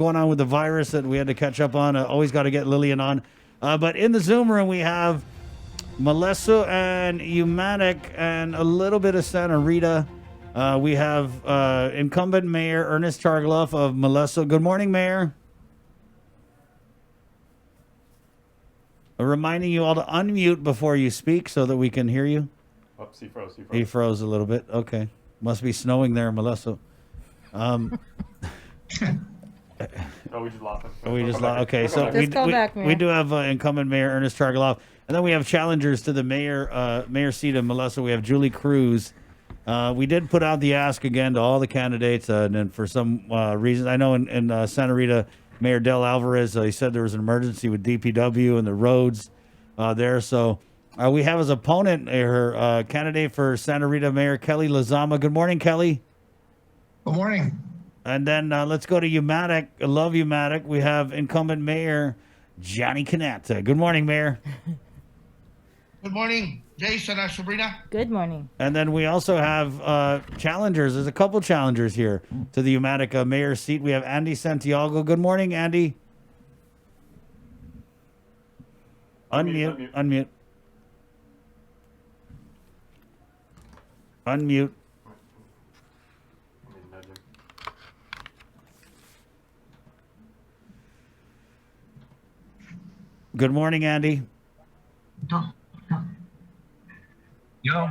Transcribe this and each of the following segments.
going on with the virus that we had to catch up on. Always got to get Lillian on. But in the Zoom room, we have Malesso and Umatac and a little bit of Santa Rita. We have incumbent Mayor Ernest CHARGUALAF of Malesso. Good morning, Mayor. Reminding you all to unmute before you speak so that we can hear you. Oops, he froze. He froze a little bit. Okay. Must be snowing there in Malesso. Oh, we just lost him. We just lost. Okay, so we do have incumbent Mayor Ernest CHARGUALAF, and then we have challengers to the mayor seat in Malesso. We have Julie CRUZ. We did put out the ask again to all the candidates, and then for some reason, I know in Santa Rita, Mayor Del Alvarez, he said there was an emergency with DPW and the roads there. So we have as opponent her candidate for Santa Rita Mayor Kelly LIZAMA. Good morning, Kelly. Good morning. And then let's go to Umatac. I love Umatac. We have incumbent Mayor Johnny QUINATA. Good morning, Mayor. Good morning, Jason and Sabrina. Good morning. And then we also have challengers. There's a couple challengers here to the Umatac mayor seat. We have Andy Santiago. Good morning, Andy. Unmute. Good morning, Andy. Yo.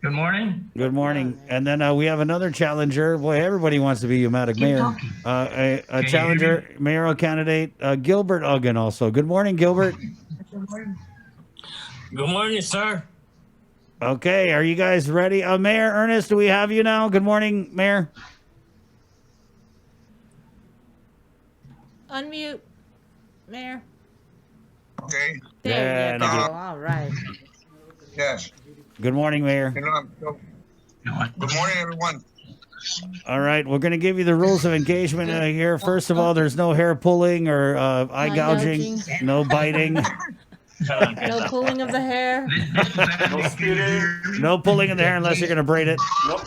Good morning. Good morning. And then we have another challenger. Boy, everybody wants to be Umatac mayor. A challenger, mayoral candidate, Gilbert Uggan also. Good morning, Gilbert. Good morning, sir. Okay, are you guys ready? Mayor Ernest, do we have you now? Good morning, Mayor. Unmute, Mayor. Okay. There you go. Yeah. All right. Yes. Good morning, Mayor. Good morning, everyone. All right, we're going to give you the rules of engagement here. First of all, there's no hair pulling or eye gouging, no biting. No pulling of the hair. No spitting. No pulling of the hair unless you're going to braid it. Nope.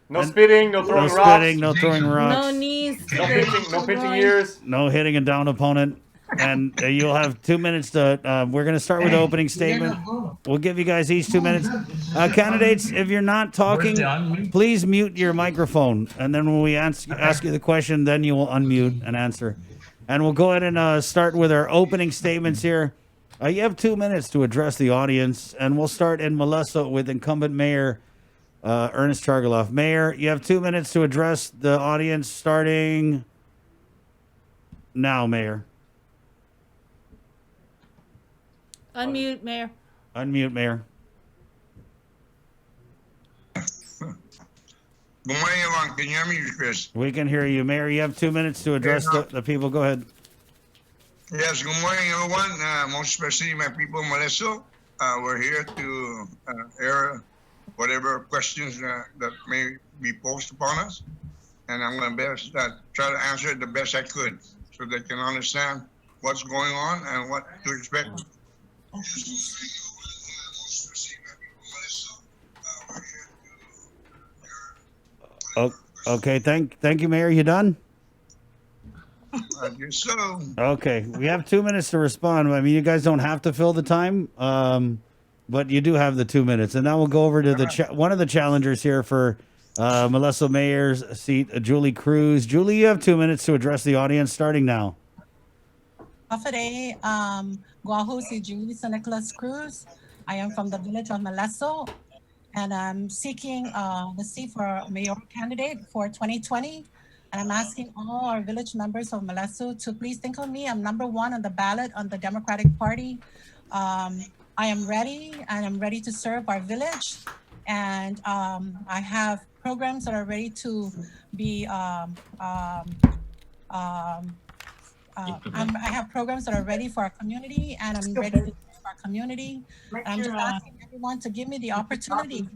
No spitting. No throwing No rocks. spitting, no throwing rocks. No knees. No pinching. No pinching ears. No hitting a down opponent. And you'll have 2 minutes to, we're going to start with the opening statement. We'll give you guys each 2 minutes. Candidates, if you're not talking, please mute your microphone. And then when we ask you the question, then you will unmute and answer. And we'll go ahead and start with our opening statements here. You have 2 minutes to address the audience. And we'll start in Malesso with incumbent Mayor Ernest CHARGUALAF. Mayor, you have 2 minutes to address the audience starting now, Mayor. Unmute, Mayor. Unmute, Mayor. Good morning, everyone. Can you hear me, Chris? We can hear you, Mayor. You have 2 minutes to address the people. Go ahead. Yes, good morning, everyone. Most especially my people in Malesso. We're here to air whatever questions that may be posed upon us. And I'm going to try to answer it the best I could so they can understand what's going on and what to expect. Oh, okay. Thank you, Mayor. You done? I guess so. Okay. We have 2 minutes to respond. I mean, you guys don't have to fill the time, but you do have the 2 minutes. And now we'll go over to the one of the challengers here for Malesso Mayor's seat, Julie CRUZ. Julie, you have 2 minutes to address the audience starting now. Today, Guajo si Julie Santa CRUZ. I am from the village of Malesso, and I'm seeking the seat for mayoral candidate for 2020. And I'm asking all our village members of Malesso to please think of me. I'm #1 on the ballot on the Democratic Party. I am ready, and I'm ready to serve our village. And I have programs that are ready to be I have programs that are ready for our community, and I'm ready to serve our community. And I'm just asking everyone to give me the opportunity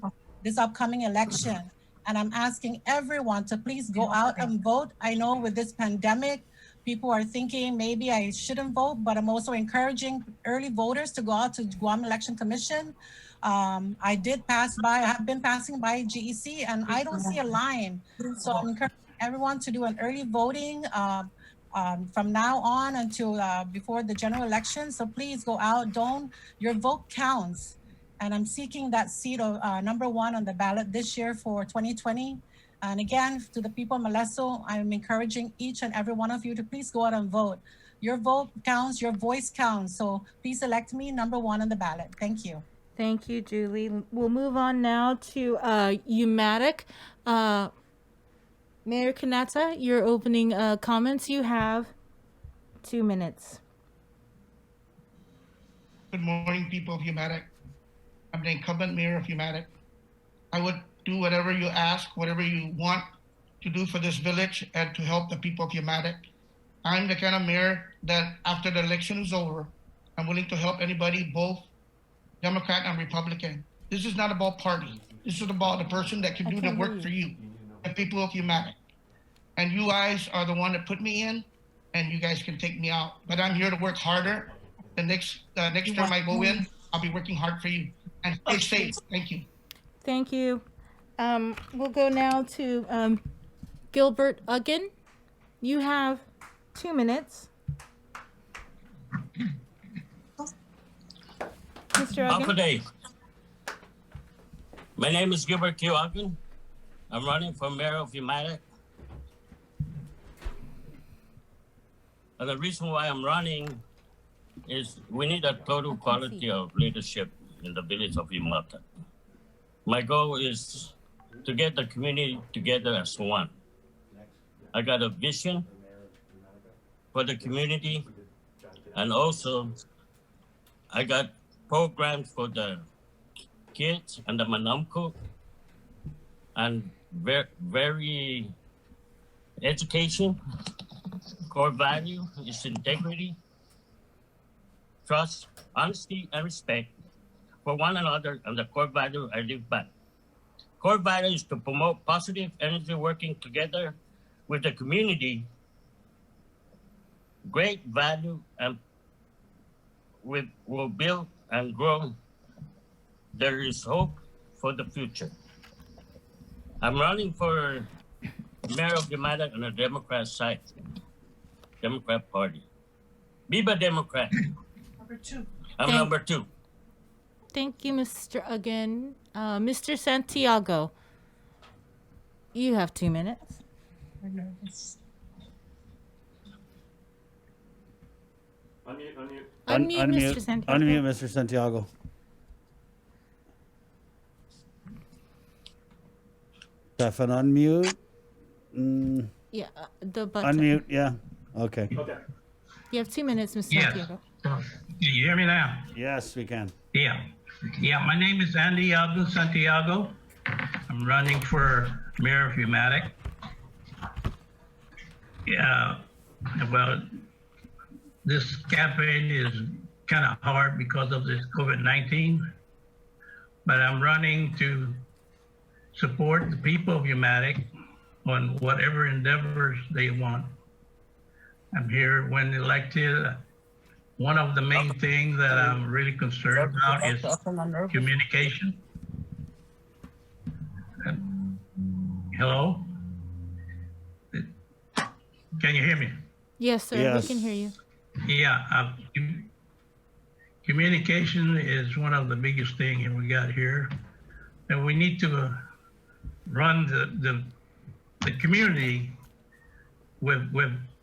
this upcoming election. And I'm asking everyone to please go out and vote. I know with this pandemic, people are thinking maybe I shouldn't vote, but I'm also encouraging early voters to go out to Guam Election Commission. I have been passing by GEC, and I don't see a line. So I'm encouraging everyone to do an early voting from now on until before the general election. So please go out. Your vote counts. And I'm seeking that seat of number 1 on the ballot this year for 2020. And again, to the people of Malesso, I'm encouraging each and every one of you to please go out and vote. Your vote counts, your voice counts. So please elect me number 1 on the ballot. Thank you. Thank you, Julie. We'll move on now to Umatac. Mayor QUINATA, your opening comments. You have 2 minutes. Good morning, people of Umatac. I'm the incumbent mayor of Umatac. I would do whatever you ask, whatever you want to do for this village and to help the people of Umatac. I'm the kind of mayor that after the election is over, I'm willing to help anybody, both Democrat and Republican. This is not about party. This is about the person that can do the work for you, the people of Umatac. And you guys are the one that put me in, and you guys can take me out. But I'm here to work harder. The next time I go in, I'll be working hard for you. And stay safe. Thank you. Thank you. We'll go now to Gilbert Uggan. You have 2 minutes. Mr. Uggan. Good day. My name is Gilbert Q. Uggan. I'm running for mayor of Umatac. And the reason why I'm running is we need a total quality of leadership in the village of Umatac. My goal is to get the community together as one. I got a vision for the community, and also I got programs for the kids and the manamko, and very education. Core value is integrity, trust, honesty, and respect for one another, and the core value I live by. Core value is to promote positive energy working together with the community. Great value, and we will build and grow. There is hope for the future. I'm running for mayor of Umatac on the Democrat side, Democrat Party. Viva Democrat. Number 2. I'm number 2. Thank you, Mr. Uggan. Mr. Santiago, you have 2 minutes. Unmute Mr. Santiago. Unmute Mr. Santiago. Stefan, unmute. Yeah, the button. Unmute, yeah. Okay. Okay. You have 2 minutes, Mr. Yes. Santiago. Can you hear me now? Yes, we can. Yeah. My name is Andy Santiago. I'm running for mayor of Umatac. Yeah. Well, this campaign is kind of hard because of this COVID-19, but I'm running to support the people of Umatac on whatever endeavors they want. I'm here when elected. One of the main things that I'm really concerned about is communication. Hello? Can you hear me? Yes, sir. Yes. We can hear you. Yeah, communication is one of the biggest things we got here. And we need to run the community with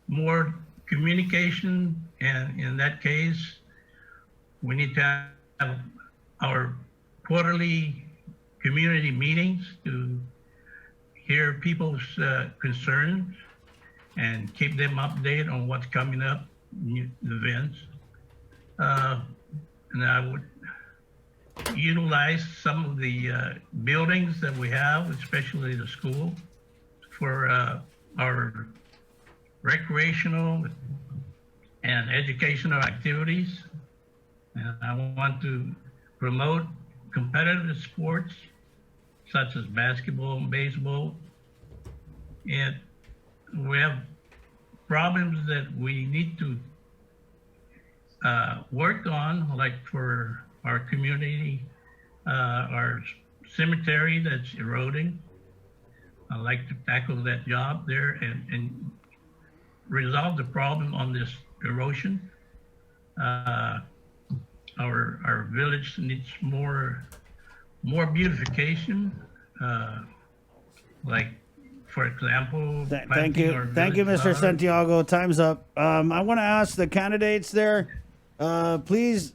more communication, and in that case, we need to have our quarterly community meetings to hear people's concerns and keep them updated on what's coming up, new events. And I would utilize some of the buildings that we have, especially the school, for our recreational and educational activities. And I want to promote competitive sports such as basketball and baseball. And we have problems that we need to work on, like for our community, our cemetery that's eroding. I'd like to tackle that job there and resolve the problem on this erosion. Our village needs more beautification, like, for example, Thank you. Thank you, Mr. Santiago. Time's up. I want to ask the candidates there, please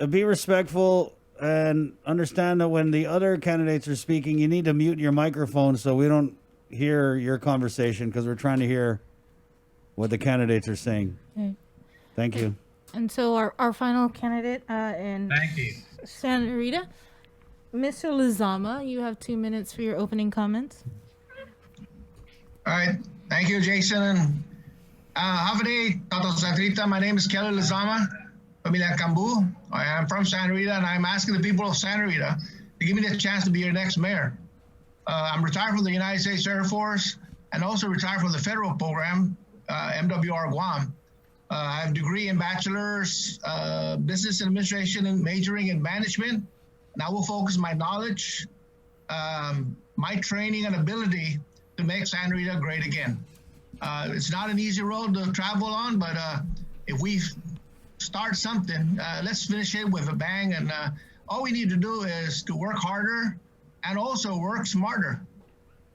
be respectful and understand that when the other candidates are speaking, you need to mute your microphone so we don't hear your conversation, because we're trying to hear what the candidates are saying. Okay. Thank you. And so our final candidate in Thank you. Santa Rita, Mr. Lizama, you have 2 minutes for your opening comments. All right. Thank you, Jason. And have a day, Untitled Santa Rita. My name is Kelly Lizama, Familia Cambu. I am from Santa Rita, and I'm asking the people of Santa Rita to give me the chance to be your next mayor. I'm retired from the United States Air Force and also retired from the federal program, MWR Guam. I have a degree in bachelor's business administration and majoring in management. And I will focus my knowledge, my training and ability to make Santa Rita great again. It's not an easy road to travel on, but if we start something, let's finish it with a bang. And all we need to do is to work harder and also work smarter,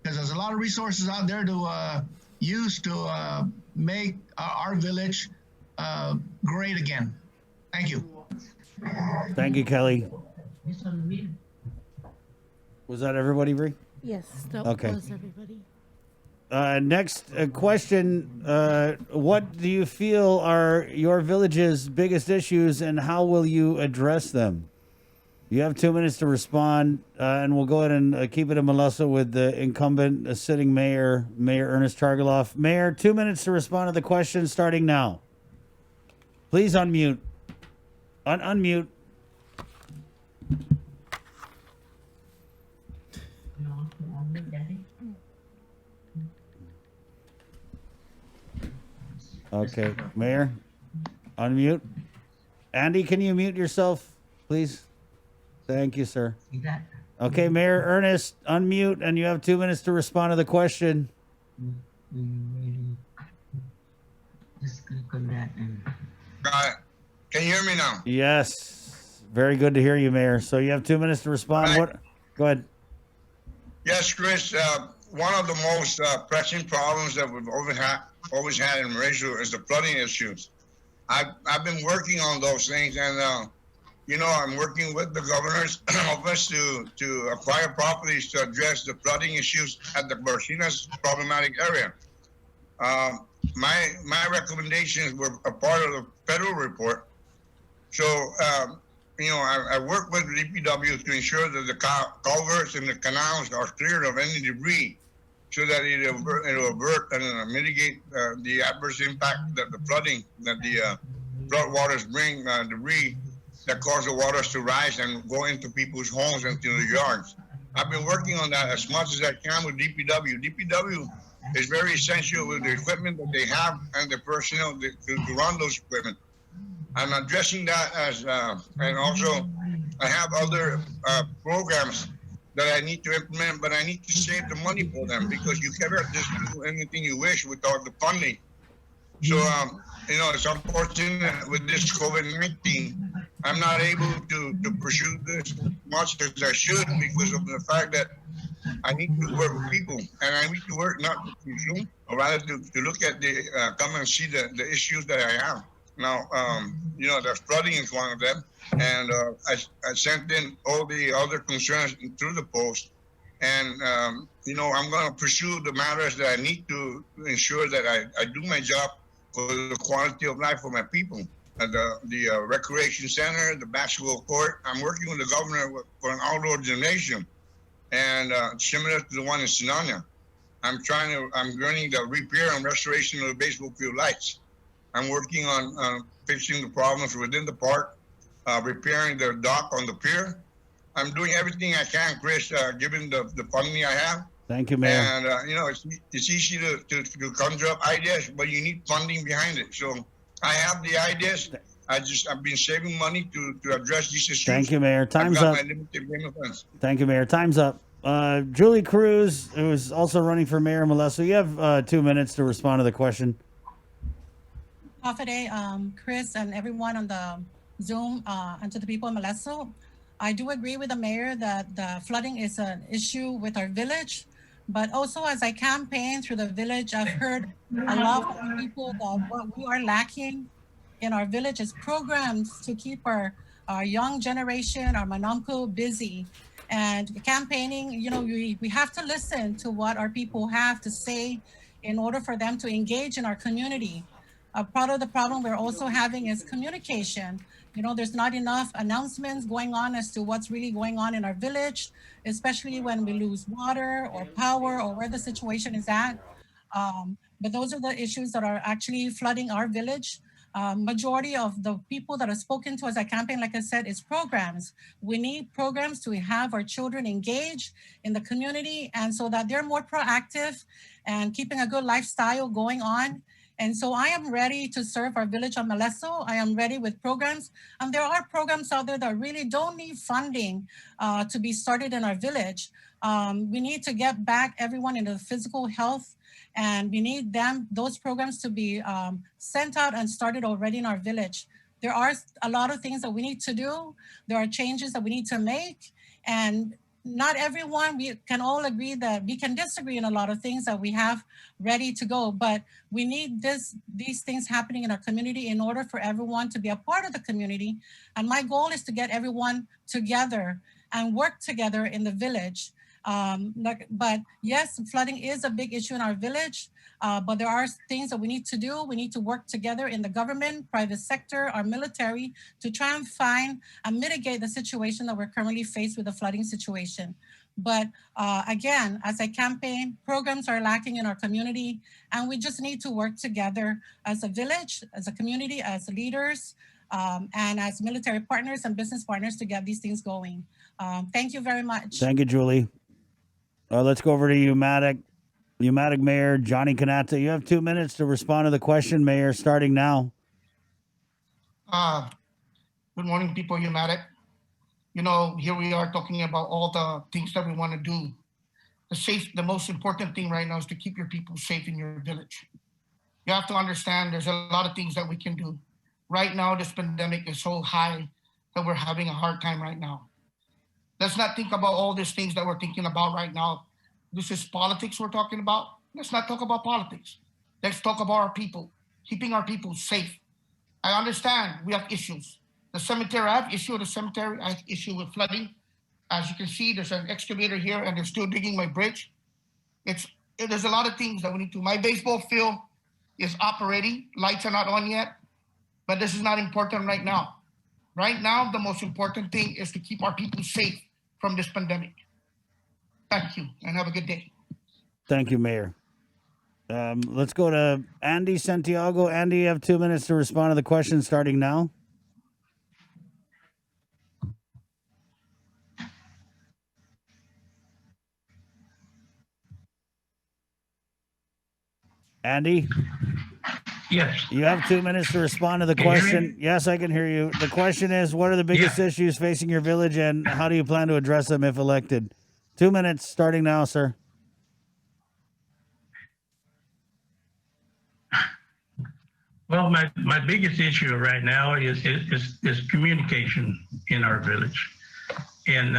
because there's a lot of resources out there to use to make our village great again. Thank you. Thank you, Kelly. Was that everybody, Bree? Yes, that Okay. was everybody. Next question. What do you feel are your village's biggest issues, and how will you address them? You have 2 minutes to respond, and we'll go ahead and keep it in Malesso with the incumbent sitting mayor, Mayor Ernest CHARGUALAF. Mayor, 2 minutes to respond to the question starting now. Please unmute. Unmute. Okay, Mayor, unmute. Andy, can you mute yourself, please? Thank you, sir. Okay, Mayor Ernest, unmute, and you have 2 minutes to respond to the question. Got it. Can you hear me now? Yes, very good to hear you, Mayor. So you have 2 minutes to respond. Right. What? Go ahead. Yes, Chris. One of the most pressing problems that we've always had in Malesso is the flooding issues. I've been working on those things, and you know, I'm working with the governor's office to acquire properties to address the flooding issues at the Barcinas problematic area. My recommendations were a part of the federal report. So, you know, I work with DPW to ensure that the culverts and the canals are cleared of any debris, so that it'll avert and mitigate the adverse impact that the flooding, that the flood waters bring, debris that cause the waters to rise and go into people's homes and into the yards. I've been working on that as much as I can with DPW. DPW is very essential with the equipment that they have and the personnel to run those equipment. I'm addressing that as, and also I have other programs that I need to implement, but I need to save the money for them, because you cannot just do anything you wish without the funding. So, you know, it's unfortunate with this COVID-19, I'm not able to pursue this as much as I should, because of the fact that I need to work with people, and I need to work not to consume, or rather to look at the, come and see the issues that I have. Now, you know, the flooding is one of them, and I sent in all the other concerns through the post, and, you know, I'm going to pursue the matters that I need to ensure that I do my job for the quality of life for my people. The recreation center, the basketball court. I'm working with the governor for an outdoor gymnasium, and similar to the one in Sinania. I'm running the repair and restoration of the baseball field lights. I'm working on fixing the problems within the park, repairing the dock on the pier. I'm doing everything I can, Chris, given the funding I have. Thank you, Mayor. And, you know, it's easy to conjure up ideas, but you need funding behind it. So I have the ideas. I've been saving money to address these issues. Thank you, Mayor. Time's up. My limited payment funds. Thank you, Mayor. Time's up. Julie Cruz, who is also running for mayor, Malesso, you have 2 minutes to respond to the question. Hafide, Chris, and everyone on the Zoom, and to the people in Malesso. I do agree with the mayor that the flooding is an issue with our village, but also as I campaign through the village, I've heard a lot from people that what we are lacking in our village is programs to keep our young generation, our Manamco busy. And campaigning, you know, we have to listen to what our people have to say in order for them to engage in our community. Part of the problem we're also having is communication. You know, there's not enough announcements going on as to what's really going on in our village, especially when we lose water or power or where the situation is at. But those are the issues that are actually flooding our village. Majority of the people that are spoken to as a campaign, like I said, is programs. We need programs to have our children engaged in the community and so that they're more proactive and keeping a good lifestyle going on. And so I am ready to serve our village of Malesso. I am ready with programs. And there are programs out there that really don't need funding to be started in our village. We need to get back everyone into physical health, and we need those programs to be sent out and started already in our village. There are a lot of things that we need to do. There are changes that we need to make, and not everyone, we can all agree that we can disagree in a lot of things that we have ready to go, but we need these things happening in our community in order for everyone to be a part of the community. And my goal is to get everyone together and work together in the village. But yes, flooding is a big issue in our village, but there are things that we need to do. We need to work together in the government, private sector, our military, to try and find and mitigate the situation that we're currently faced with the flooding situation. But again, as I campaign, programs are lacking in our community, and we just need to work together as a village, as a community, as leaders, and as military partners and business partners to get these things going. Thank you very much. Thank you, Julie. Let's go over to Umatac Mayor Johnny QUINATA. You have 2 minutes to respond to the question, Mayor, starting now. Good morning, people of Umatac. You know, here we are talking about all the things that we want to do. The most important thing right now is to keep your people safe in your village. You have to understand there's a lot of things that we can do. Right now, this pandemic is so high that we're having a hard time right now. Let's not think about all these things that we're thinking about right now. This is politics we're talking about. Let's not talk about politics. Let's talk about our people, keeping our people safe. I understand we have issues. The cemetery, I have issue with the cemetery. I have issue with flooding. As you can see, there's an excavator here and they're still digging my bridge. There's a lot of things that we need to. My baseball field is operating. Lights are not on yet, but this is not important right now. Right now, the most important thing is to keep our people safe from this pandemic. Thank you, and have a good day. Thank you, Mayor. Let's go to Andy Santiago. Andy, you have 2 minutes to respond to the question starting now. Andy? Yes. You have 2 minutes to respond to the question. Yes, I can hear you. The question is, what are the biggest issues facing your village, and how do you plan to address them if elected? 2 minutes starting now, sir. Well, my biggest issue right now is communication in our village. And,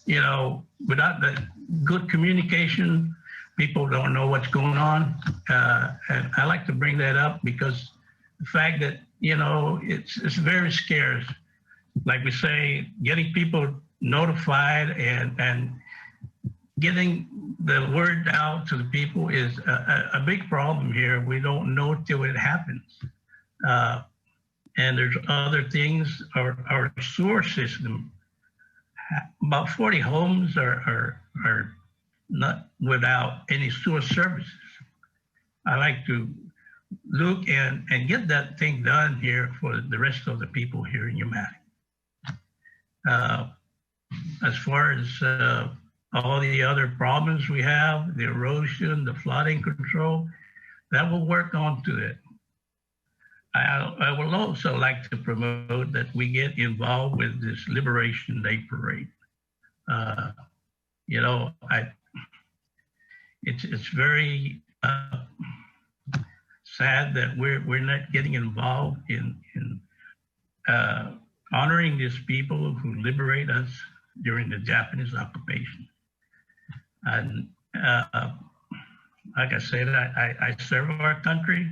you know, without the good communication, people don't know what's going on. And I like to bring that up because the fact that, you know, it's very scarce. Like we say, getting people notified and getting the word out to the people is a big problem here. We don't know till it happens. And there's other things, our sewer system, about 40 homes are not without any sewer services. I like to look and get that thing done here for the rest of the people here in Umatac. As far as all the other problems we have, the erosion, the flooding control, that will work on to it. I would also like to promote that we get involved with this Liberation Day parade. you know, it's very sad that we're not getting involved in honoring these people who liberate us during the Japanese occupation. And like I said, I serve our country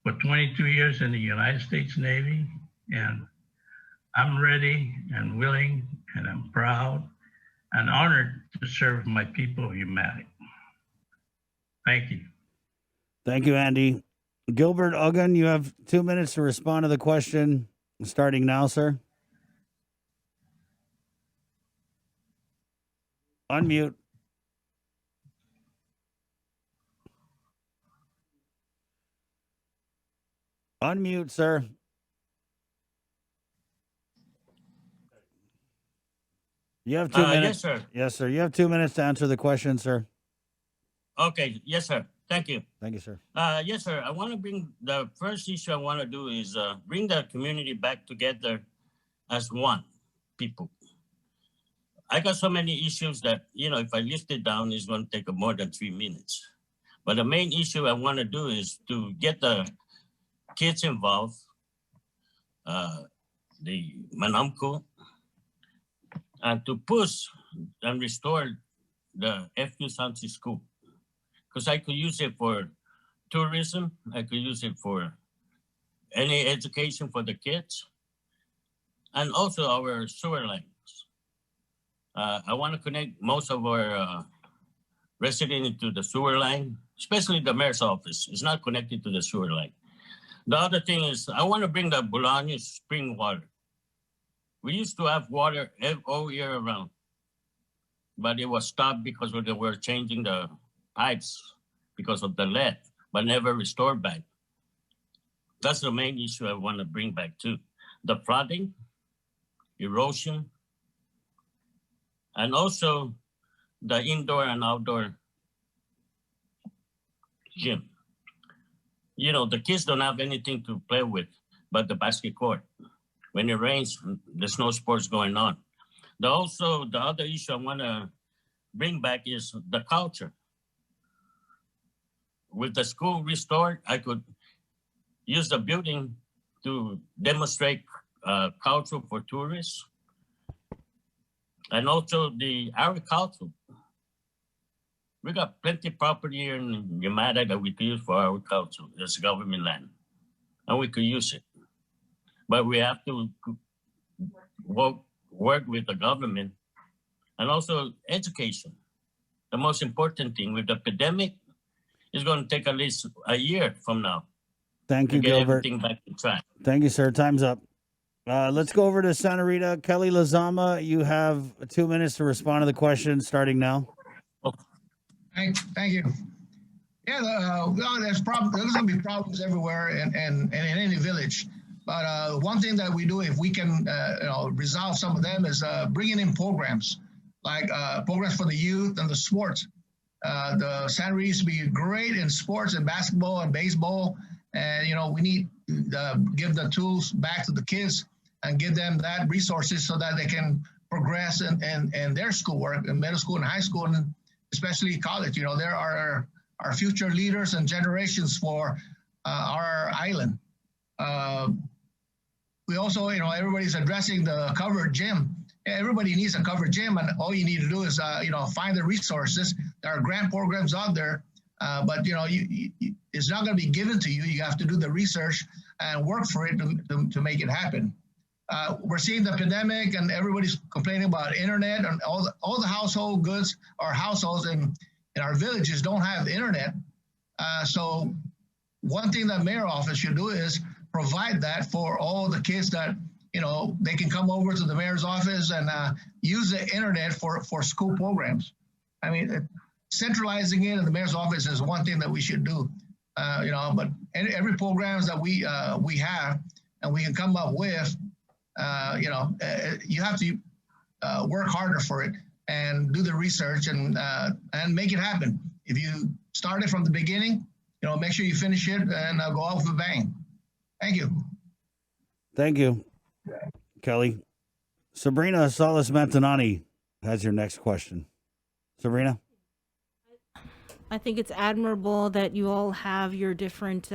for 22 years in the United States Navy, and I'm ready and willing, and I'm proud and honored to serve my people of Umatac. Thank you. Thank you, Andy. Gilbert Uggan, you have 2 minutes to respond to the question starting now, sir. Unmute. Unmute, sir. You have 2 minutes. Yes, sir. Yes, sir. You have 2 minutes to answer the question, sir. Okay. Yes, sir. Thank you. Thank you, sir. Yes, sir. I want to bring the first issue I want to do is bring the community back together as one people. I got so many issues that, you know, if I list it down, it's going to take more than 3 minutes. But the main issue I want to do is to get the kids involved, the Manamco, and to push and restore the FQ Sansi School. Because I could use it for tourism, I could use it for any education for the kids, and also our sewer lines. I want to connect most of our residents into the sewer line, especially the mayor's office. It's not connected to the sewer line. The other thing is I want to bring the Bolaños spring water. We used to have water all year around, but it was stopped because they were changing the pipes because of the lead, but never restored back. That's the main issue I want to bring back too. The flooding, erosion, and also the indoor and outdoor gym. You know, the kids don't have anything to play with but the basket court. When it rains, there's no sports going on. The other issue I want to bring back is the culture. With the school restored, I could use the building to demonstrate culture for tourists, and also the agriculture. We got plenty of property here in Umatac that we could use for agriculture. It's government land, and we could use it. But we have to work with the government, and also education. The most important thing with the pandemic is going to take at least a year from now. Thank you, to get Gilbert. everything back to track. Thank you, sir. Time's up. Let's go over to Santa Rita. Kelly Lizama, you have 2 minutes to respond to the question starting now. Thank you. Yeah, well, there's going to be problems everywhere and in any village. But one thing that we do, if we can resolve some of them, is bringing in programs, like programs for the youth and the sports. The Santa Rita used to be great in sports and basketball and baseball. And, we need to give the tools back to the kids and give them that resources so that they can progress in their schoolwork, in middle school and high school, and especially college. There are our future leaders and generations for our island. We also, everybody's addressing the covered gym. Everybody needs a covered gym, and all you need to do is, find the resources. There are grant programs out there, but it's not going to be given to you. You have to do the research and work for it to make it happen. We're seeing the pandemic, and everybody's complaining about internet, and all the household goods or households in our villages don't have internet. So one thing that mayor office should do is provide that for all the kids that, they can come over to the mayor's office and use the internet for school programs. I mean, centralizing it in the mayor's office is one thing that we should do, but every programs that we have and we can come up with, you have to work harder for it and do the research and make it happen. If you start it from the beginning, make sure you finish it and go out with a bang. Thank you. Thank you, Kelly. Sabrina Salas Mantanani, has your next question. Sabrina? I think it's admirable that you all have your different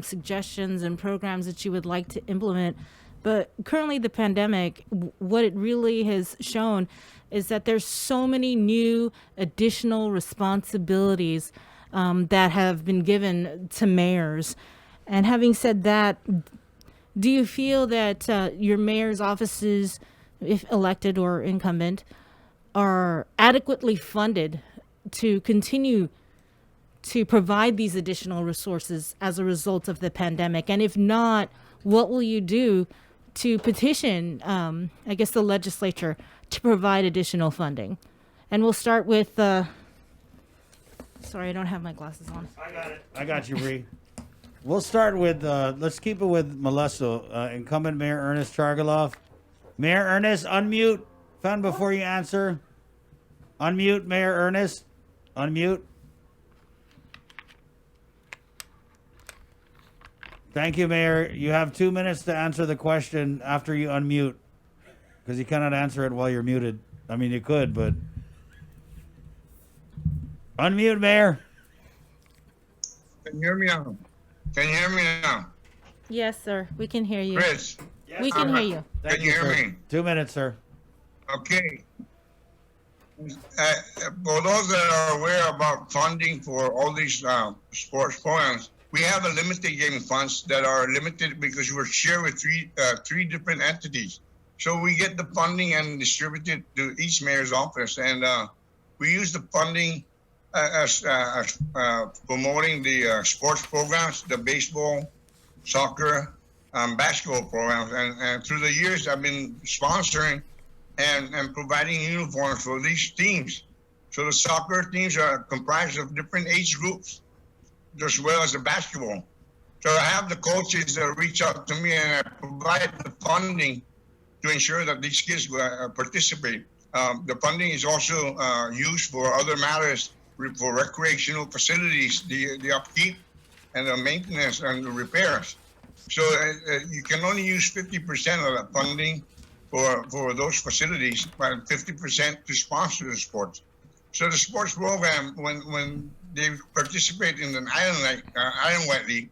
suggestions and programs that you would like to implement. But currently, the pandemic, what it really has shown is that there's so many new additional responsibilities that have been given to mayors. And having said that, do you feel that your mayor's offices, if elected or incumbent, are adequately funded to continue to provide these additional resources as a result of the pandemic? And if not, what will you do to petition, I guess, the legislature to provide additional funding? And we'll start with, sorry, I don't have my glasses on. I got it. I got you, Bree. We'll start with, let's keep it with Malesso, incumbent Mayor Ernest CHARGUALAF. Mayor Ernest, unmute. Found before you answer. Unmute, Mayor Ernest. Unmute. Thank you, Mayor. You have 2 minutes to answer the question after you unmute, because you cannot answer it while you're muted. I mean, you could, but... Unmute, Mayor. Can you hear me now? Can you hear me now? Yes, sir. We can hear you. Chris, We can hear you. can you hear sir. me? 2 minutes, sir. Okay. For those that are aware about funding for all these sports programs, we have a limited gaming funds that are limited because we're shared with three different entities. So we get the funding and distribute it to each mayor's office, and we use the funding as promoting the sports programs, the baseball, soccer, basketball programs, and through the years I've been sponsoring and providing uniforms for these teams. So the soccer teams are comprised of different age groups, as well as the basketball. So I have the coaches that reach out to me, and I provide the funding to ensure that these kids will participate. The funding is also used for other matters, for recreational facilities, the upkeep and the maintenance and the repairs. So you can only use 50% of that funding for those facilities, but 50% to sponsor the sports. So the sports program, when they participate in an island-wide league,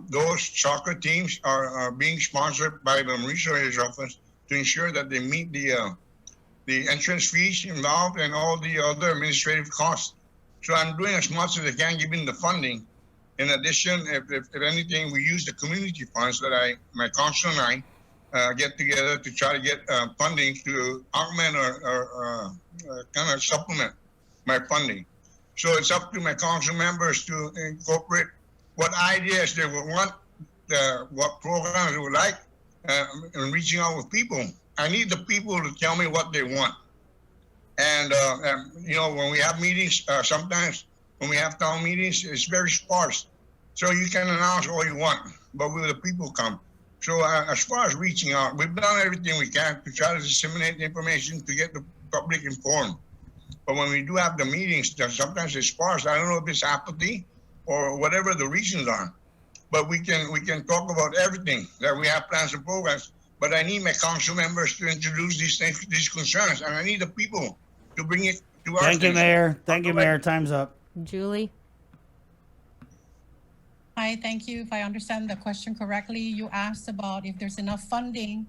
those soccer teams are being sponsored by the Maurice office to ensure that they meet the entrance fees involved and all the other administrative costs. So I'm doing as much as I can, given the funding. In addition, if anything, we use the community funds that my council and I get together to try to get funding to augment or kind of supplement my funding. So it's up to my council members to incorporate what ideas they would want, what programs they would like, and reaching out with people. I need the people to tell me what they want. And you know, when we have meetings, sometimes when we have town meetings, it's very sparse. So you can announce all you want, but will the people come? So as far as reaching out, we've done everything we can to try to disseminate the information to get the public informed. But when we do have the meetings, sometimes it's sparse. I don't know if it's apathy or whatever the reasons are. But we can talk about everything, that we have plans and programs. But I need my council members to introduce these things, these concerns, and I need the people to bring it to our Thank you, Mayor. Thank you, Mayor. Time's up. Julie? Hi, thank you. If I understand the question correctly, you asked about if there's enough funding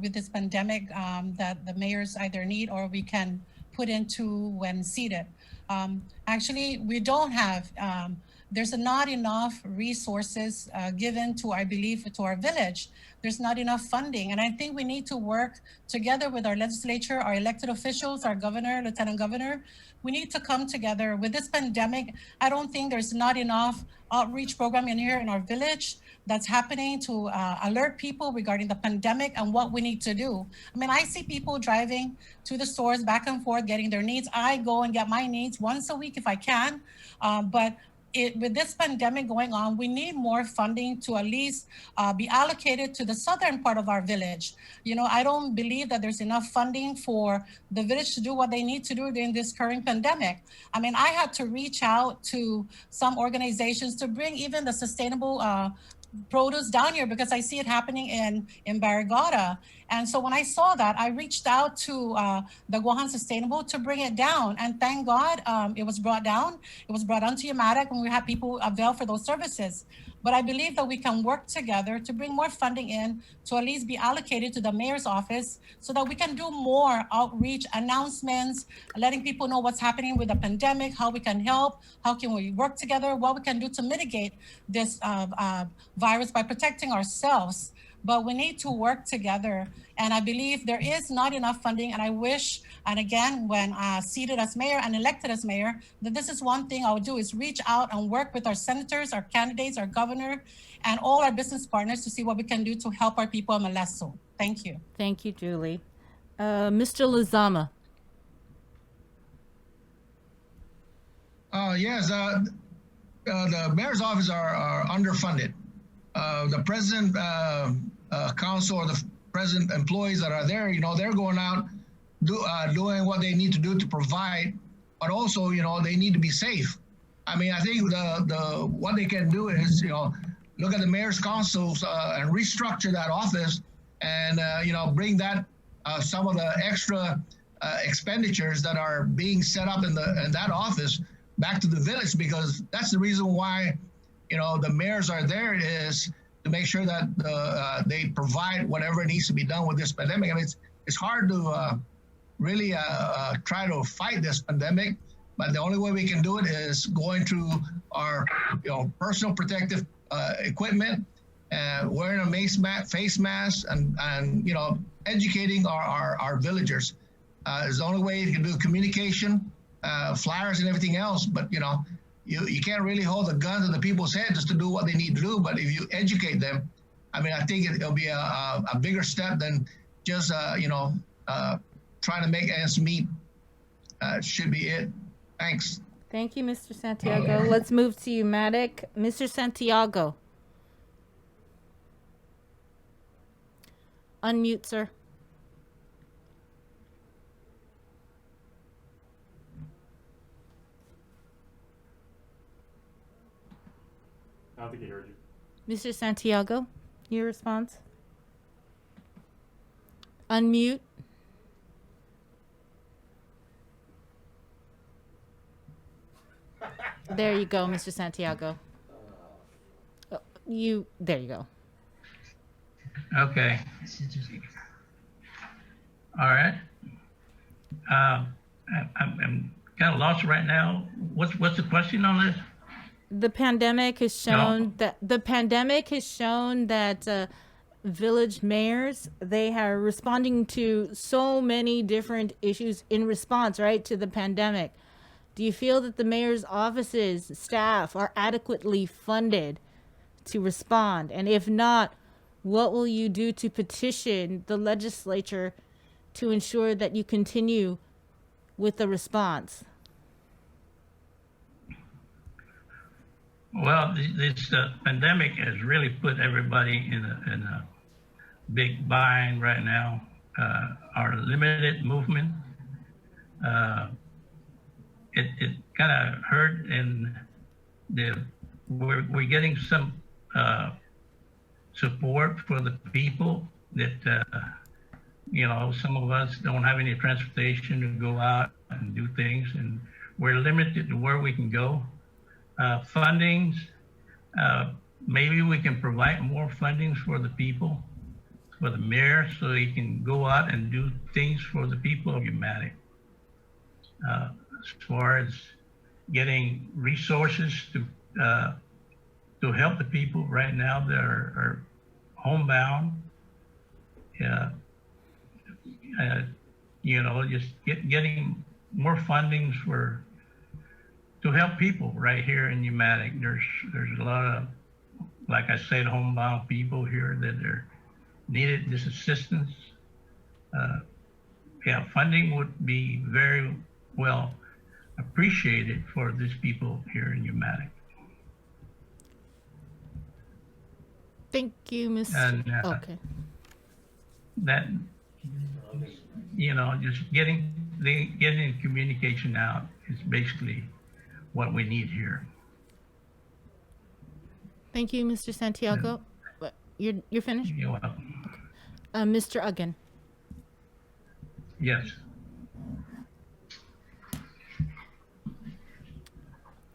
with this pandemic that the mayors either need or we can put into when seated. Actually, we don't have, there's not enough resources given to, I believe, to our village. There's not enough funding. And I think we need to work together with our legislature, our elected officials, our governor, lieutenant governor. We need to come together. With this pandemic, I don't think there's not enough outreach program in here in our village that's happening to alert people regarding the pandemic and what we need to do. I mean, I see people driving to the stores back and forth, getting their needs. I go and get my needs once a week if I can, but with this pandemic going on, we need more funding to at least be allocated to the southern part of our village. You know, I don't believe that there's enough funding for the village to do what they need to do during this current pandemic. I mean, I had to reach out to some organizations to bring even the sustainable produce down here because I see it happening in Barrigada. And so when I saw that, I reached out to the Guahan Sustainable to bring it down. And thank God it was brought down. It was brought down to Umatac when we had people avail for those services. But I believe that we can work together to bring more funding in to at least be allocated to the mayor's office so that we can do more outreach announcements, letting people know what's happening with the pandemic, how we can help, how can we work together, what we can do to mitigate this virus by protecting ourselves. But we need to work together. And I believe there is not enough funding. And I wish, and again, when seated as mayor and elected as mayor, that this is one thing I would do is reach out and work with our senators, our candidates, our governor, and all our business partners to see what we can do to help our people in Malesso. Thank you. Thank you, Julie. Mr. Lizama. Yes, the mayor's office are underfunded. The president council or the president employees that are there, they're going out doing what they need to do to provide, but also, they need to be safe. I mean, I think what they can do is, look at the mayor's councils and restructure that office and, bring that some of the extra expenditures that are being set up in that office back to the village, because that's the reason why the mayors are there, is to make sure that they provide whatever needs to be done with this pandemic. I mean, it's hard to really try to fight this pandemic, but the only way we can do it is going through our personal protective equipment, wearing a face mask, and educating our villagers. It's the only way you can do communication, flyers and everything else, but you can't really hold a gun to the people's head just to do what they need to do. But if you educate them, I mean, I think it'll be a bigger step than just, trying to make ends meet. Should be it. Thanks. Thank you, Mr. Santiago. Let's move to Umatac. Mr. Santiago. Unmute, sir. I don't think he heard you. Mr. Santiago, your response? Unmute. There you go, Mr. Santiago. There you go. Okay. All right. I'm kind of lost right now. What's the question on this? The pandemic has shown that village mayors, they are responding to so many different issues in response, right, to the pandemic. Do you feel that the mayor's offices, staff are adequately funded to respond? And if not, what will you do to petition the legislature to ensure that you continue with the response? Well, this pandemic has really put everybody in a big bind right now. Our limited movement, it kind of hurt, and we're getting some support for the people that some of us don't have any transportation to go out and do things, and we're limited to where we can go. Fundings, maybe we can provide more fundings for the people, for the mayor, so he can go out and do things for the people of Umatac. As far as getting resources to help the people right now that are homebound, just getting more fundings to help people right here in Umatac. There's a lot of, like I said, homebound people here that are needed this assistance. Funding would be very well appreciated for these people here in Umatac. Thank you, Mr. And okay. That, just getting communication out is basically what we need here. Thank you, Mr. Santiago. You're finished? You're welcome. Mr. Uggan. Yes.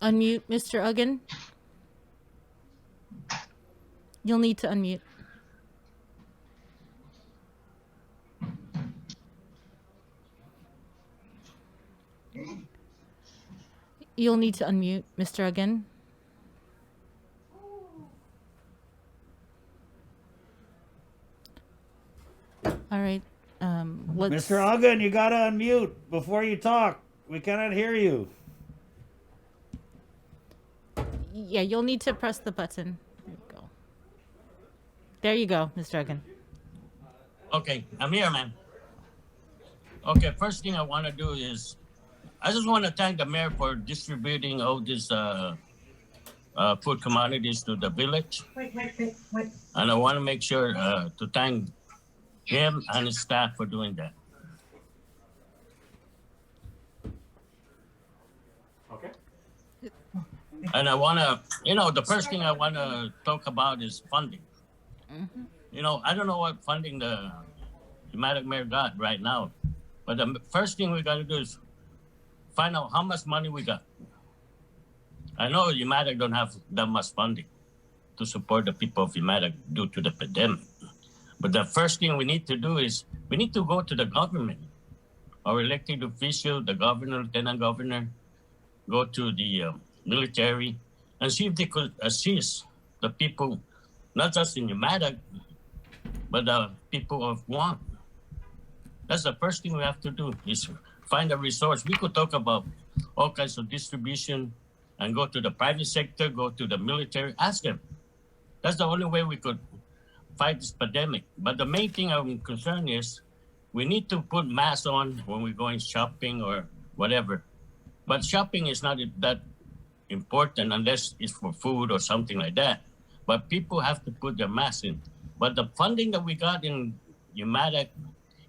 Unmute, Mr. Uggan. You'll need to unmute. You'll need to unmute, Mr. Uggan. All right. Let's. Mr. Uggan, you gotta unmute before you talk. We cannot hear you. Yeah, you'll need to press the button. There you go. There you go, Mr. Uggan. Okay, I'm here, man. Okay, first thing I want to do is, I just want to thank the mayor for distributing all these food commodities to the village. Wait. And I want to make sure to thank him and his staff for doing that. Okay. And I want to, the first thing I want to talk about is funding. I don't know what funding the Umatac mayor got right now, but the first thing we got to do is find out how much money we got. I know Umatac don't have that much funding to support the people of Umatac due to the pandemic. But the first thing we need to do is we need to go to the government, our elected official, the governor, lieutenant governor, go to the military and see if they could assist the people, not just in Umatac, but the people of Guam. That's the first thing we have to do is find a resource. We could talk about all kinds of distribution and go to the private sector, go to the military, ask them. That's the only way we could fight this pandemic. But the main thing I'm concerned is we need to put masks on when we're going shopping or whatever. But shopping is not that important unless it's for food or something like that. But people have to put their masks in. But the funding that we got in Umatac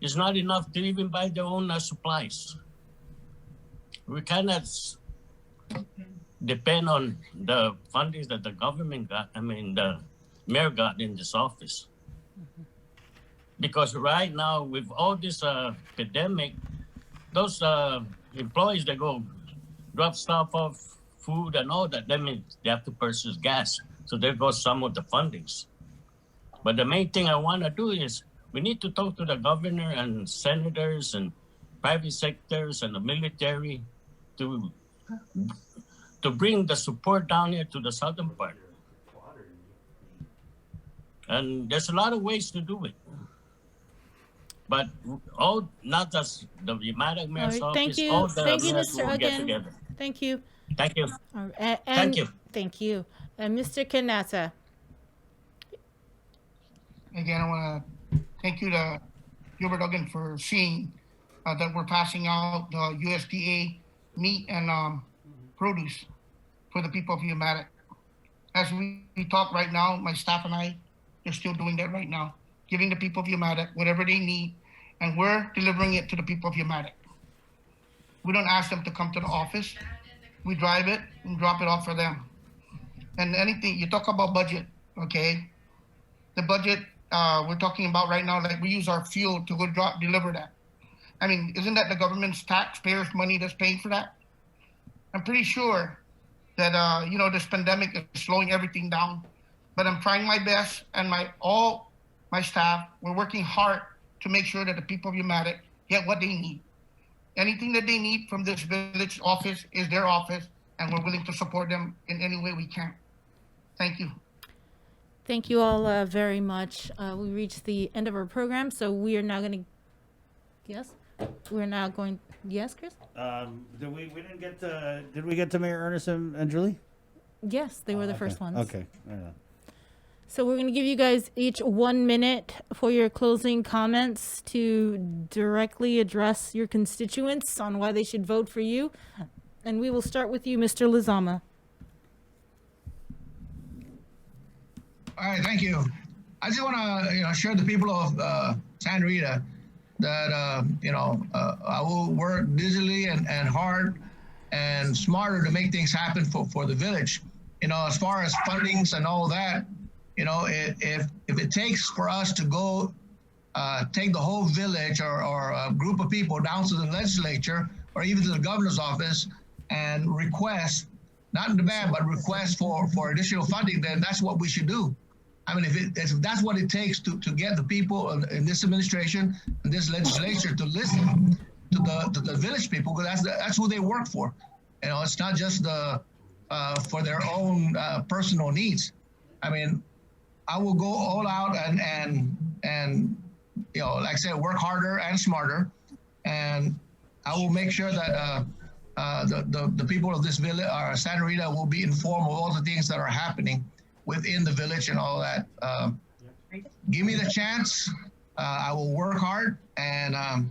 is not enough to even buy their own supplies. We cannot depend on the fundings that the government got, the mayor got in this office. Because right now, with all this pandemic, those employees that go drop stuff off, food and all that, that means they have to purchase gas. So there goes some of the fundings. But the main thing I want to do is we need to talk to the governor and senators and private sectors and the military to bring the support down here to the southern part. And there's a lot of ways to do it. But not just the Umatac mayor's office, Thank you. all the Thank you, mayors Mr. will get Uggan. together. Thank you. Thank you. Thank you. Thank you. Mr. QUINATA. Again, I want to thank you to Gilbert Uggan for seeing that we're passing out the USDA meat and produce for the people of Umatac. As we talk right now, my staff and I are still doing that right now, giving the people of Umatac whatever they need, and we're delivering it to the people of Umatac. We don't ask them to come to the office. We drive it and drop it off for them. And anything, you talk about budget, okay? The budget we're talking about right now, like we use our fuel to go deliver that. I mean, isn't that the government's taxpayers' money that's paying for that? I'm pretty sure that, this pandemic is slowing everything down, but I'm trying my best, and all my staff, we're working hard to make sure that the people of Umatac get what they need. Anything that they need from this village office is their office, and we're willing to support them in any way we can. Thank you. Thank you all very much. We reached the end of our program, so we are now going to. Yes, we're now going. Yes, Chris. Did we didn't get to? Did we get to Mayor Ernest and Julie? Yes, they were the first ones. Okay. I don't know. So we're going to give you guys each 1 minute for your closing comments to directly address your constituents on why they should vote for you. And we will start with you, Mr. LIZAMA. All right, thank you. I just want to, share the people of Santa Rita that, I will work diligently and hard and smarter to make things happen for the village. as far as fundings and all that, if it takes for us to go take the whole village or a group of people down to the legislature or even to the governor's office and request, not in demand, but request for additional funding, then that's what we should do. I mean, if that's what it takes to get the people in this administration and this legislature to listen to the village people, because that's who they work for. It's not just for their own personal needs. I mean, I will go all out and like I said, work harder and smarter, and I will make sure that the people of this village, Santa Rita, will be informed of all the things that are happening within the village and all that. Give me the chance. I will work hard, and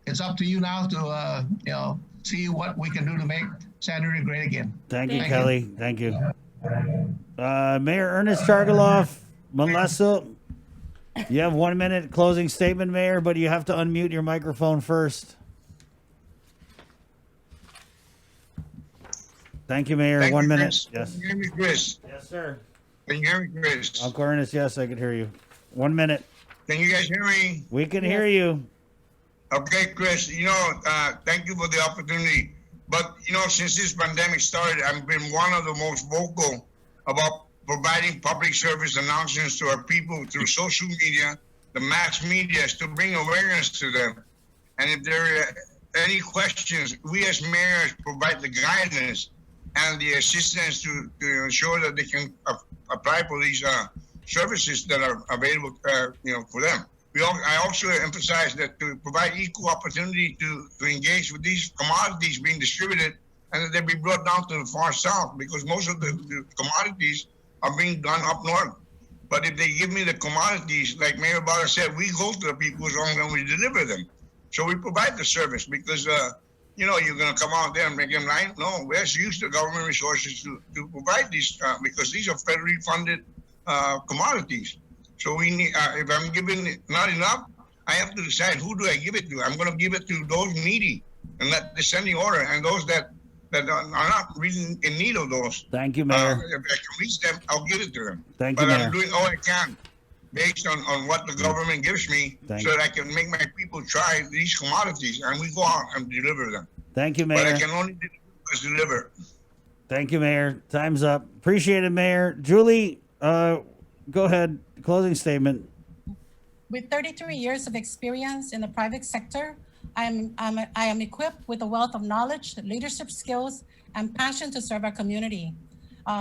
it's up to you now to see what we can do to make Santa Rita great again. Thank you, Kelly. Thank you. Mayor Ernest CHARGUALAF, Malesso, you have 1 minute closing statement, Mayor, but you have to unmute your microphone first. Thank you, Mayor. Thank 1 you, minute. Chris. Yes. Can you hear me, Chris? Yes, sir. Can you hear me, Chris? Uncle Ernest, yes, I can hear you. 1 minute. Can you guys hear me? We can hear you. Okay, Chris, thank you for the opportunity. But, since this pandemic started, I've been one of the most vocal about providing public service announcements to our people through social media, the mass media, to bring awareness to them. And if there are any questions, we as mayors provide the guidance and the assistance to ensure that they can apply for these services that are available, for them. I also emphasize that to provide equal opportunity to engage with these commodities being distributed, and that they be brought down to the far south, because most of the commodities are being done up north. But if they give me the commodities, like Mayor Barra said, we go to the people and we deliver them. So we provide the service, because you're going to come out there and make them line. No, we have to use the government resources to provide these, because these are federally funded commodities. So we need, if I'm giving not enough, I have to decide who do I give it to. I'm going to give it to those needy and let the descending order, and those that are not really in need of those. Thank you, Mayor. If I can reach them, I'll give it to them. Thank you, but Mayor. I'm doing all I can based on what the government gives me, so that I can make my people try these commodities, and we go out and deliver them. Thank you, Mayor. But I can only deliver. Thank you, Mayor. Time's up. Appreciate it, Mayor. Julie, go ahead. Closing statement. With 33 years of experience in the private sector, I am equipped with a wealth of knowledge, leadership skills, and passion to serve our community.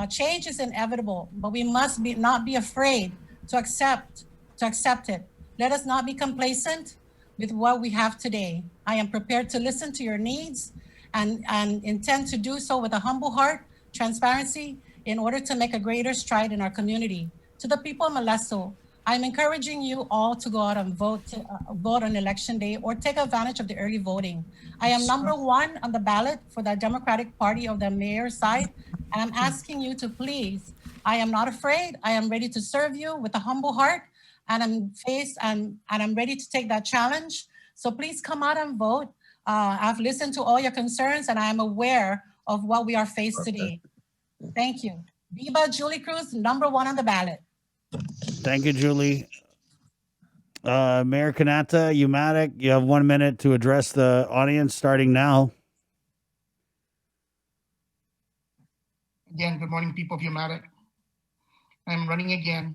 Change is inevitable, but we must not be afraid to accept it. Let us not be complacent with what we have today. I am prepared to listen to your needs and intend to do so with a humble heart, transparency, in order to make a greater stride in our community. To the people of Malesso, I'm encouraging you all to go out and vote on election day, or take advantage of the early voting. I am #1 on the ballot for the Democratic Party of the mayor's side, and I'm asking you to please, I am not afraid. I am ready to serve you with a humble heart, and I'm ready to take that challenge. So please come out and vote. I've listened to all your concerns, and I am aware of what we are faced today. Thank you. Viva Julie Cruz, #1 on the ballot. Thank you, Julie. Mayor QUINATA, Umatac, you have 1 minute to address the audience starting now. Again, good morning, people of Umatac. I'm running again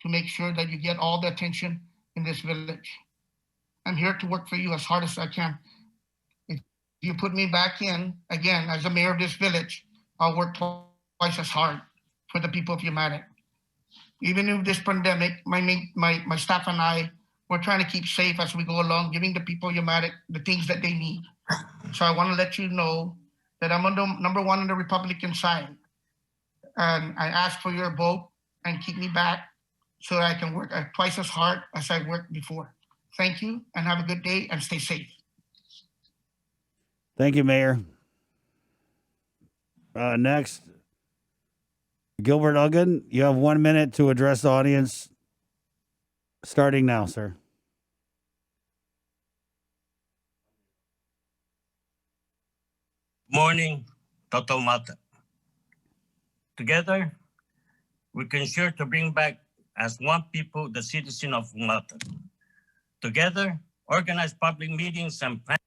to make sure that you get all the attention in this village. I'm here to work for you as hard as I can. If you put me back in, again, as the mayor of this village, I'll work twice as hard for the people of Umatac. Even in this pandemic, my staff and I, we're trying to keep safe as we go along, giving the people of Umatac the things that they need. So I want to let you know that I'm on the #1 on the Republican side. And I ask for your vote and keep me back so that I can work twice as hard as I worked before. Thank you, and have a good day, and stay safe. Thank you, Mayor. Next, Gilbert Uggan, you have 1 minute to address the audience starting now, sir. Morning, Toto Umatac. Together, we can ensure to bring back as one people the citizen of Umatac. Together, organize public meetings and plan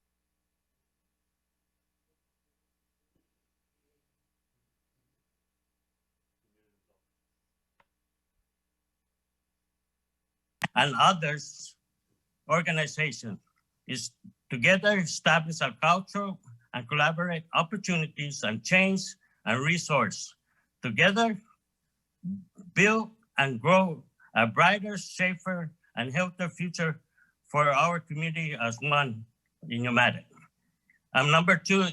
and others organization is together establish a culture and collaborate opportunities and change and resource. Together, build and grow a brighter, safer, and healthier future for our community as one in Umatac. I'm number 2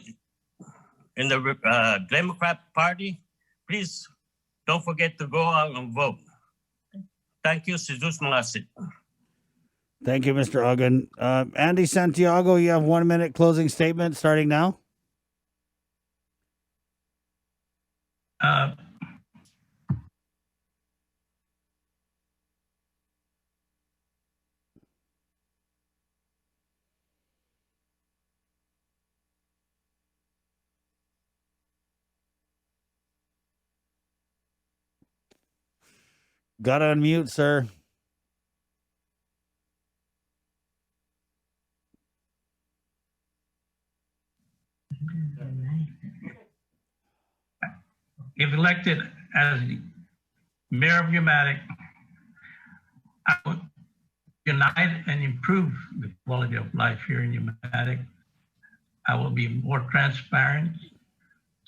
in the Democrat Party. Please don't forget to go out and vote. Thank you, Jesus Malasit. Thank you, Mr. Agun. Andy Santiago, you have 1 minute closing statement starting now. Gotta unmute, sir. If elected as the mayor of Umatac, I would unite and improve the quality of life here in Umatac. I will be more transparent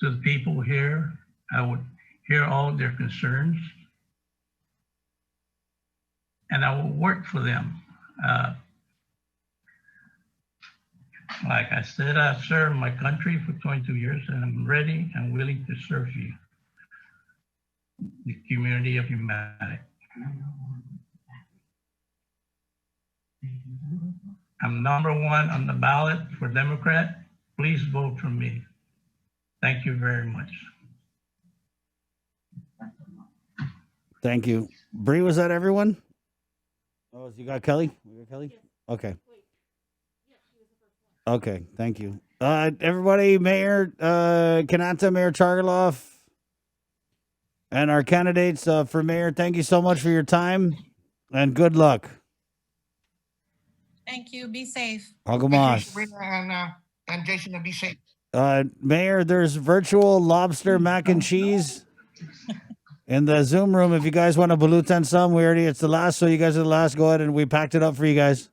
to the people here. I would hear all their concerns. And I will work for them. Like I said, I've served my country for 22 years and I'm ready and willing to serve you, the community of Umatac. I'm number 1 on the ballot for Democrat. Please vote for me. Thank you very much. Thank you. Bree, was that everyone? Oh, you got Kelly? You got Kelly? Okay. Okay, thank you. Everybody, Mayor QUINATA, Mayor CHARGUALAF, and our candidates for mayor, thank you so much for your time and good luck. Thank you. Be safe. Algomas. And Jason, be safe. Mayor, there's virtual lobster mac and cheese in the Zoom room. If you guys want to balutan some, it's the last, so you guys are the last. Go ahead and we packed it up for you guys.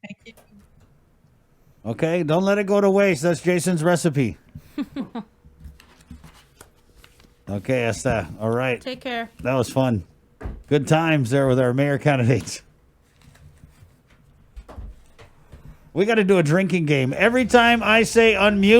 Thank you. Okay, don't let it go to waste. That's Jason's recipe. Okay, Esther. All right. Take care. That was fun. Good times there with our mayor candidates. We got to do a drinking game. Every time I say unmute,